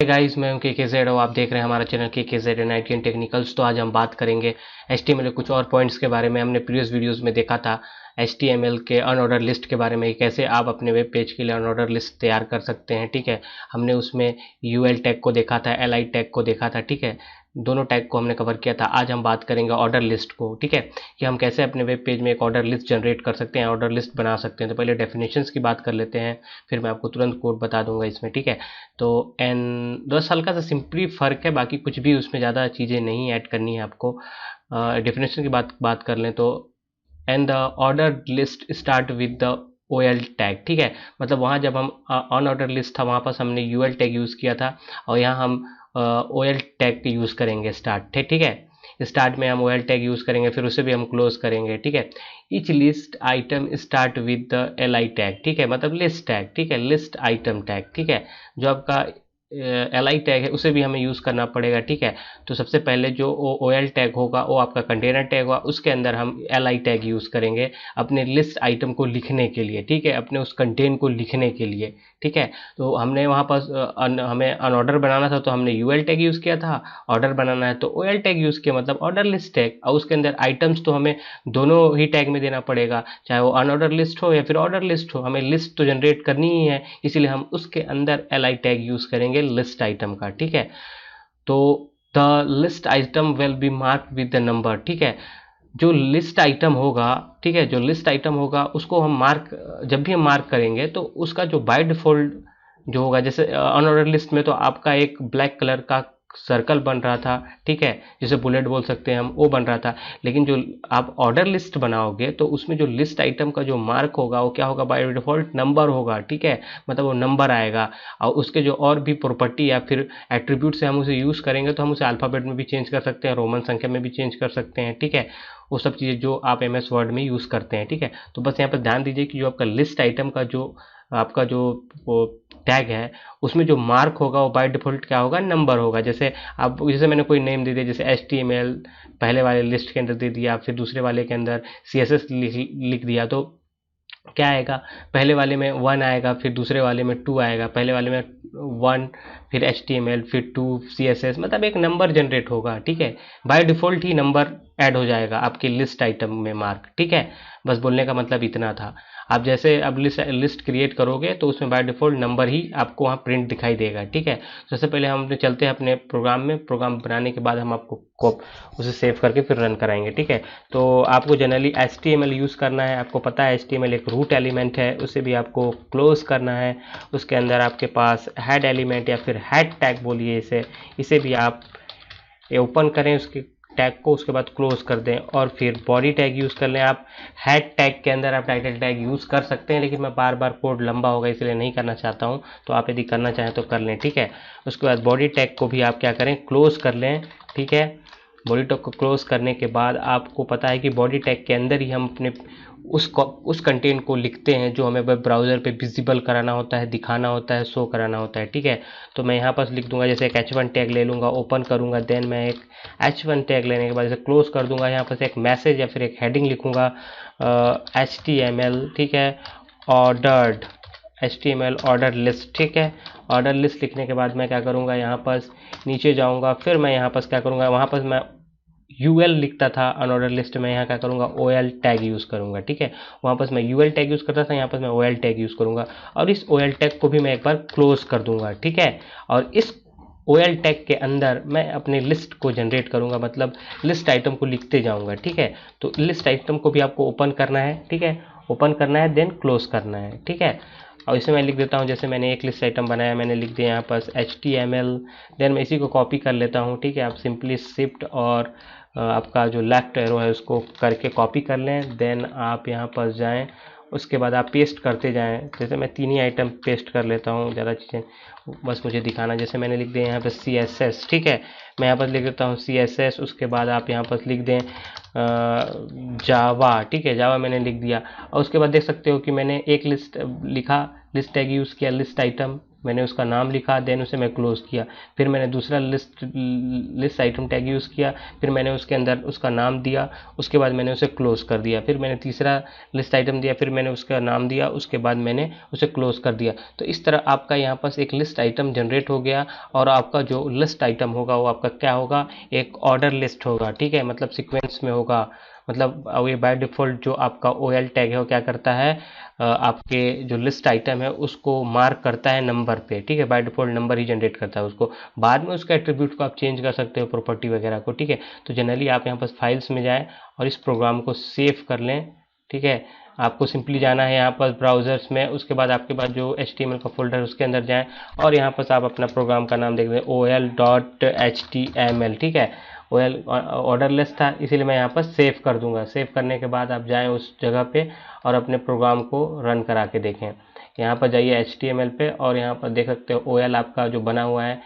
Guys, मैं हूं KKZ और आप देख रहे हैं हमारा channel KKZ and IT and technicals. तो आज हम बात करेंगे HTML के कुछ और पॉइंट्स के बारे में। हमने प्रीवियस वीडियोस में देखा था HTML के अनऑर्डर लिस्ट के बारे में, कैसे आप अपने वेब पेज के लिए अनऑर्डर लिस्ट तैयार कर सकते हैं। ठीक है, हमने उसमें UL टैग को देखा था, LI टैग को देखा था। ठीक है, दोनों टैग को हमने कवर किया था। आज हम बात करेंगे ऑर्डर लिस्ट को। ठीक है, कि हम कैसे अपने वेब पेज में एक ऑर्डर लिस्ट जनरेट कर सकते हैं, ऑर्डर लिस्ट बना सकते हैं। तो पहले डेफिनेशंस की बात कर लेते हैं, फिर मैं आपको तुरंत कोड बता दूंगा इसमें। ठीक है, तो एंड बस हल्का सा सिंपली फ़र्क है, बाकी कुछ भी उसमें ज़्यादा चीज़ें नहीं ऐड करनी है आपको। डेफिनेशन की बात कर लें तो and the order list start with the OL tag. ठीक है, मतलब वहाँ जब हम ऑन ऑर्डर लिस्ट था वहाँ पर हमने UL टैग यूज़ किया था, और यहाँ हम OL टैग यूज़ करेंगे स्टार्ट। ठीक है, स्टार्ट में हम OL टैग यूज़ करेंगे, फिर उसे भी हम क्लोज करेंगे। ठीक है, each list item start with the LI tag. ठीक है, मतलब लिस्ट टैग। ठीक है, लिस्ट आइटम टैग। ठीक है, जो आपका LI टैग है उसे भी हमें यूज़ करना पड़ेगा। ठीक है, तो सबसे पहले जो OL टैग होगा वो आपका कंटेनर टैग होगा, उसके अंदर हम LI टैग यूज़ करेंगे अपने लिस्ट आइटम को लिखने के लिए। ठीक है, अपने उस कंटेन को लिखने के लिए। ठीक है, तो हमने वहाँ पर हमें अनऑर्डर बनाना था तो हमने UL टैग यूज़ किया था, ऑर्डर बनाना है तो OL टैग यूज़ किया, मतलब ऑर्डर लिस्ट टैग। और उसके अंदर आइटम्स तो हमें दोनों ही टैग में देना पड़ेगा, चाहे वो अनऑर्डर लिस्ट हो या फिर ऑर्डर लिस्ट हो, हमें लिस्ट तो जनरेट करनी ही है, इसीलिए हम उसके अंदर LI टैग यूज़ करेंगे लिस्ट आइटम का। ठीक है, तो the list item will be mark with the number. ठीक है, जो लिस्ट आइटम होगा, ठीक है, जो लिस्ट आइटम होगा उसको हम जब भी हम मार्क करेंगे तो उसका जो बाय डिफ़ॉल्ट जो होगा, जैसे अनऑर्डर लिस्ट में तो आपका एक ब्लैक कलर का सर्कल बन रहा था। ठीक है, जिसे बुलेट बोल सकते हैं हम, वो बन रहा था। लेकिन जो आप ऑर्डर लिस्ट बनाओगे तो उसमें जो लिस्ट आइटम का जो मार्क होगा वो क्या होगा, बाय डिफ़ॉल्ट नंबर होगा। ठीक है, मतलब वो नंबर आएगा, और उसके जो और भी प्रॉपर्टी या फिर एट्रीब्यूट से हम उसे यूज़ करेंगे तो हम उसे अल्फ़ाबेट में भी चेंज कर सकते हैं, रोमन संख्या में भी चेंज कर सकते हैं। ठीक है, वो सब चीज़ें जो आप MS वर्ड में यूज़ करते हैं। ठीक है, तो बस यहाँ पर ध्यान दीजिए कि जो आपका लिस्ट आइटम का जो आपका जो वो टैग है उसमें जो मार्क होगा वो बाय डिफ़ॉल्ट क्या होगा, नंबर होगा। जैसे मैंने कोई नेम दे दिया, जैसे HTML पहले वाले लिस्ट के अंदर दे दिया, फिर दूसरे वाले के अंदर CSS लिख दिया, तो क्या आएगा, पहले वाले में 1 आएगा, फिर दूसरे वाले में 2 आएगा, पहले वाले में 1, फिर HTML, फिर 2 CSS, मतलब एक नंबर जनरेट होगा। ठीक है, by default he number add हो जाएगा आपकी लिस्ट आइटम में मार्क। ठीक है, बस बोलने का मतलब इतना था। आप जैसे अब लिस्ट क्रिएट करोगे तो उसमें बाय डिफ़ॉल्ट नंबर ही आपको वहाँ प्रिंट दिखाई देगा। ठीक है, सबसे पहले हम चलते हैं अपने प्रोग्राम में। प्रोग्राम बनाने के बाद हम आपको उसे सेव करके फिर रन कराएंगे। ठीक है, तो आपको जनरली HTML यूज़ करना है। आपको पता है HTML एक रूट एलिमेंट है, उसे भी आपको क्लोज करना है। उसके अंदर आपके पास हेड एलिमेंट या फिर हेड टैग बोलिए इसे भी आप ओपन करें, उसके टैग को, उसके बाद क्लोज कर दें, और फिर बॉडी टैग यूज़ कर लें। आप हेड टैग के अंदर आप टाइटल टैग यूज़ कर सकते हैं, लेकिन मैं बार बार कोड लंबा होगा इसलिए नहीं करना चाहता हूं, तो आप यदि करना चाहें तो कर लें। ठीक है, उसके बाद बॉडी टैग को भी आप क्या करें, क्लोज कर लें। ठीक है, बॉडी टैग को क्लोज करने के बाद आपको पता है कि बॉडी टैग के अंदर ही हम अपने उस कंटेंट को लिखते हैं जो हमें वेब ब्राउज़र पे विजिबल कराना होता है, दिखाना होता है, शो कराना होता है। ठीक है, तो मैं यहाँ पर लिख दूंगा, जैसे एक H1 टैग ले लूँगा, ओपन करूँगा, देन मैं एक H1 टैग लेने के बाद इसे क्लोज कर दूंगा। यहाँ पर से एक मैसेज या फिर एक हेडिंग लिखूँगा HTML। ठीक है, ऑर्डर्ड HTML ऑर्डर लिस्ट। ठीक है, ऑर्डर लिस्ट लिखने के बाद मैं क्या करूँगा, यहाँ पर नीचे जाऊँगा, फिर मैं यहाँ पर क्या करूँगा, वहाँ पर मैं UL लिखता था अनऑर्डर लिस्ट में, यहाँ क्या करूँगा, OL टैग यूज़ करूँगा। ठीक है, वहाँ पर मैं UL टैग यूज़ करता था, यहाँ पर मैं OL टैग यूज़ करूँगा, और इस OL टैग को भी मैं एक बार क्लोज कर दूँगा। ठीक है, और इस OL टैग के अंदर मैं अपने लिस्ट को जनरेट करूँगा, मतलब लिस्ट आइटम को लिखते जाऊँगा। ठीक है, तो लिस्ट आइटम को भी आपको ओपन करना है। ठीक है, ओपन करना है, देन क्लोज करना है। ठीक है, और इसे मैं लिख देता हूँ, जैसे मैंने एक लिस्ट आइटम बनाया, मैंने लिख दिया यहाँ पर HTML, देन मैं इसी को कॉपी कर लेता हूँ। ठीक है, आप सिंपली शिफ्ट और आपका जो लेफ्ट एरो है उसको करके कॉपी कर लें, देन आप यहाँ पर जाएं, उसके बाद आप पेस्ट करते जाएं। जैसे मैं 3 ही आइटम पेस्ट कर लेता हूँ, ज़्यादा चीज़ें बस मुझे दिखाना। जैसे मैंने लिख दिया यहाँ पर CSS। ठीक है, मैं यहाँ पर लिख देता हूँ CSS, उसके बाद आप यहाँ पर लिख दें जावा। ठीक है, जावा मैंने लिख दिया, और उसके बाद देख सकते हो कि मैंने एक लिस्ट लिखा, लिस्ट टैग यूज़ किया, लिस्ट आइटम। मैंने उसका नाम लिखा, देन उसे मैं क्लोज किया। फिर मैंने दूसरा लिस्ट आइटम टैग यूज़ किया, फिर मैंने उसके अंदर उसका नाम दिया, उसके बाद मैंने उसे क्लोज कर दिया। फिर मैंने तीसरा लिस्ट आइटम दिया, फिर मैंने उसका नाम दिया, उसके बाद मैंने उसे क्लोज कर दिया। तो इस तरह आपका यहाँ पास एक लिस्ट आइटम जनरेट हो गया, और आपका जो लिस्ट आइटम होगा वो आपका क्या होगा, एक ऑर्डर लिस्ट होगा, ठीक है, मतलब सीक्वेंस में होगा। मतलब ये बाय डिफ़ॉल्ट जो आपका OL टैग है वो क्या करता है, आपके जो लिस्ट आइटम है उसको मार्क करता है नंबर पे, ठीक है, by default number he generate करता है उसको। बाद में उसका एट्रीब्यूट को आप चेंज कर सकते हो, प्रॉपर्टी वगैरह को, ठीक है। तो जनरली आप यहाँ पर फाइल्स में जाएँ और इस प्रोग्राम को सेव कर लें, ठीक है। आपको सिंपली जाना है यहाँ पर ब्राउज़र्स में, उसके बाद आपके पास जो HTML का फोल्डर है उसके अंदर जाएं, और यहाँ पर आप अपना प्रोग्राम का नाम देख दें OL.html, ठीक है। OL ऑर्डर लिस्ट था, इसीलिए मैं यहाँ पर सेव कर दूंगा। सेव करने के बाद आप जाएं उस जगह पे और अपने प्रोग्राम को रन करा के देखें। यहाँ पर जाइए HTML पे, और यहाँ पर देख सकते हो OL आपका जो बना हुआ है,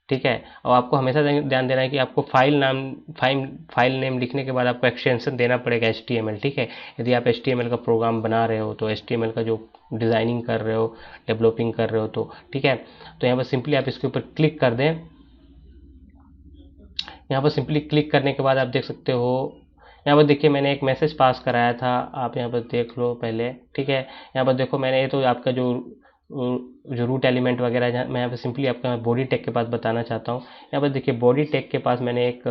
ठीक है। और आपको हमेशा ध्यान देना है कि आपको फाइल नेम लिखने के बाद आपको एक्सटेंशन देना पड़ेगा HTML, ठीक है। यदि आप HTML का प्रोग्राम बना रहे हो तो HTML का जो डिज़ाइनिंग कर रहे हो, डेवलपिंग कर रहे हो, तो ठीक है। तो यहाँ पर सिंपली आप इसके ऊपर क्लिक कर दें। यहाँ पर सिंपली क्लिक करने के बाद आप देख सकते हो, यहाँ पर देखिए मैंने एक मैसेज पास कराया था, आप यहाँ पर देख लो पहले, ठीक है। यहाँ पर देखो मैंने, ये तो आपका जो रूट एलिमेंट वगैरह है, मैं यहाँ पर सिंपली आपका बॉडी टैग के पास बताना चाहता हूँ। यहाँ पर देखिए बॉडी टैग के पास मैंने एक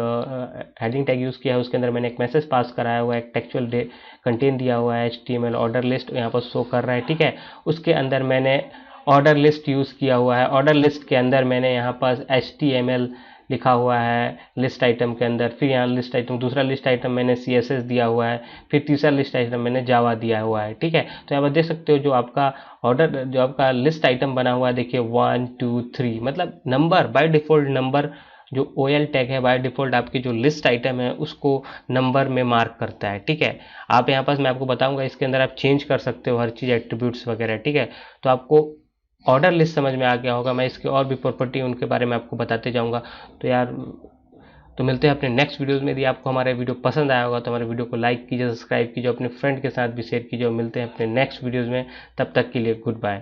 हेडिंग टैग यूज़ किया है, उसके अंदर मैंने एक मैसेज पास कराया हुआ है, एक टेक्सचुअल कंटेंट दिया हुआ है, HTML ऑर्डर लिस्ट यहाँ पर शो कर रहा है, ठीक है। उसके अंदर मैंने ऑर्डर लिस्ट यूज़ किया हुआ है। ऑर्डर लिस्ट के अंदर मैंने यहाँ पर HTML लिखा हुआ है लिस्ट आइटम के अंदर, फिर यहाँ लिस्ट आइटम, दूसरा लिस्ट आइटम मैंने CSS दिया हुआ है, फिर तीसरा लिस्ट आइटम मैंने जावा दिया हुआ है, ठीक है। तो यहाँ पर देख सकते हो जो आपका ऑर्डर, जो आपका लिस्ट आइटम बना हुआ है, देखिए 1 2 3, मतलब नंबर, बाय डिफ़ॉल्ट नंबर, जो OL टैग है बाय डिफ़ॉल्ट आपकी जो लिस्ट आइटम है उसको नंबर में मार्क करता है, ठीक है। आप यहाँ पास मैं आपको बताऊंगा, इसके अंदर आप चेंज कर सकते हो हर चीज़, एट्रीब्यूट्स वगैरह, ठीक है। तो आपको ऑर्डर लिस्ट समझ में आ गया होगा। मैं इसके और भी प्रॉपर्टी उनके बारे में आपको बताते जाऊंगा। तो यार, तो मिलते हैं अपने नेक्स्ट वीडियोस में। यदि आपको हमारा वीडियो पसंद आया होगा तो हमारे वीडियो को लाइक कीजिए, सब्सक्राइब कीजिए, अपने फ्रेंड के साथ भी शेयर कीजिए, और मिलते हैं अपने नेक्स्ट वीडियोस में। तब तक के लिए गुड बाय।